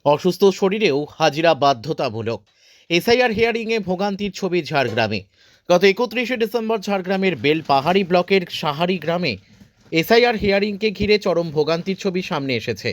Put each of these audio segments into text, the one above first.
অসুস্থ শরীরেও হাজিরা বাধ্যতামূলক। এসআইআর হিয়ারিংয়ে ভোগান্তির ছবি ঝাড়গ্রামে। গত 31শে ডিসেম্বর ঝাড়গ্রামের বেলপাহাড়ি ব্লকের সাহারি গ্রামে এসআইআর হিয়ারিংকে ঘিরে চরম ভোগান্তির ছবি সামনে এসেছে।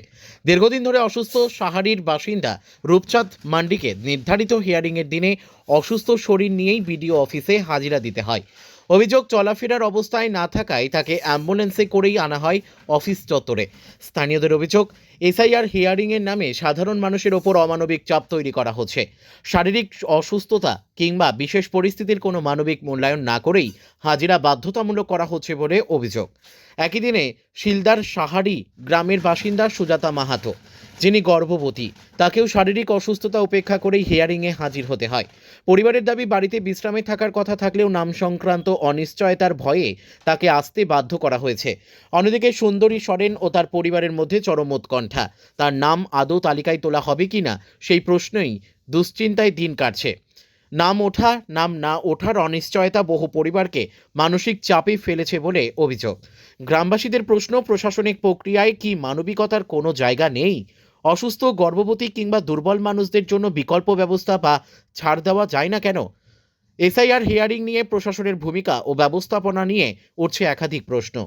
দীর্ঘদিন ধরে অসুস্থ সাহারির বাসিন্দা রূপচাঁদ মান্ডিকে নির্ধারিত হিয়ারিংয়ের দিনে অসুস্থ শরীর নিয়েই বিডিও অফিসে হাজিরা দিতে হয়। অভিযোগ, চলাফেরার অবস্থায় না থাকায় তাকে অ্যাম্বুলেন্সে করেই আনা হয় অফিস চত্বরে। স্থানীয়দের অভিযোগ, এসআইআর হিয়ারিংয়ের নামে সাধারণ মানুষের ওপর অমানবিক চাপ তৈরি করা হচ্ছে। শারীরিক অসুস্থতা কিংবা বিশেষ পরিস্থিতির কোনো মানবিক মূল্যায়ন না করেই হাজিরা বাধ্যতামূলক করা হচ্ছে বলে অভিযোগ। একই দিনে শিলদার সাহারি গ্রামের বাসিন্দা সুজাতা মাহাতো, যিনি গর্ভবতী, তাকেও শারীরিক অসুস্থতা উপেক্ষা করেই হিয়ারিংয়ে হাজির হতে হয়। পরিবারের দাবি, বাড়িতে বিশ্রামে থাকার কথা থাকলেও নাম সংক্রান্ত অনিশ্চয়তার ভয়ে তাকে আসতে বাধ্য করা হয়েছে। অন্যদিকে সুন্দরী সরেন ও তার পরিবারের মধ্যে চরম উৎকণ্ঠা। তার নাম আদৌ তালিকায় তোলা হবে কিনা সেই প্রশ্নই দুশ্চিন্তায় দিন কাটছে। নাম ওঠা নাম না ওঠার অনিশ্চয়তা বহু পরিবারকে মানসিক চাপে ফেলেছে বলে অভিযোগ। গ্রামবাসীদের প্রশ্ন, প্রশাসনিক প্রক্রিয়ায় কি মানবিকতার কোনো জায়গা নেই? অসুস্থ, গর্ভবতী কিংবা দুর্বল মানুষদের জন্য বিকল্প ব্যবস্থা বা ছাড় দেওয়া যায় না কেন? এসআইআর হিয়ারিং নিয়ে প্রশাসনের ভূমিকা ও ব্যবস্থাপনা নিয়ে উঠছে একাধিক প্রশ্ন।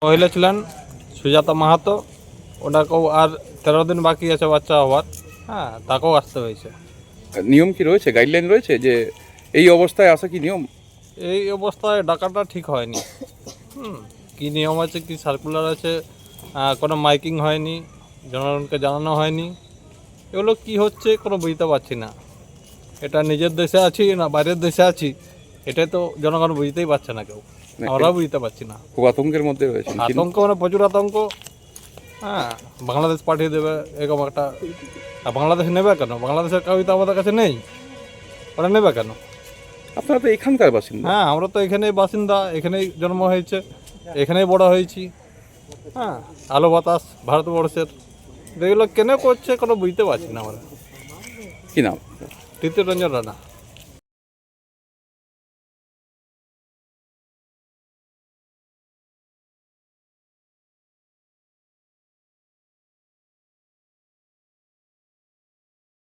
মহিলা ছিলেন সুজাতা মাহাতো, ওনাকেও আর 13 দিন বাকি আছে বাচ্চা হওয়ার। হ্যাঁ, তাকেও আসতে হয়েছে। নিয়ম কি রয়েছে, গাইডলাইন রয়েছে যে এই অবস্থায় আসা কি নিয়ম? এই অবস্থায় ডাকাটা ঠিক হয়নি। কি নিয়ম আছে, কি সার্কুলার আছে, কোনো মাইকিং হয়নি, জনগণকে জানানো হয়নি। এগুলো কি হচ্ছে কোনো বুঝতে পারছি না। এটা নিজের দেশে আছি না বাইরের দেশে আছি, এটাই তো জনগণ বুঝতেই পারছে না, কেউ আমরাও বুঝতে পারছি না। খুব আতঙ্কের মধ্যে রয়েছে। আতঙ্ক মানে প্রচুর আতঙ্ক। হ্যাঁ, বাংলাদেশ পাঠিয়ে দেবে এরকম একটা। আর বাংলাদেশ নেবে কেন? বাংলাদেশের কাউই তো আমাদের কাছে নেই, ওরা নেবে কেন? আপনারা তো এখানকার বাসিন্দা। হ্যাঁ, আমরা তো এখানেই বাসিন্দা, এখানেই জন্ম হয়েছে, এখানেই বড় হয়েছি। হ্যাঁ, আলো বাতাস ভারতবর্ষের। এগুলো কেন করছে কোনো বুঝতে পারছি না আমরা। কি নাম? তৃতীয় রঞ্জন রানা।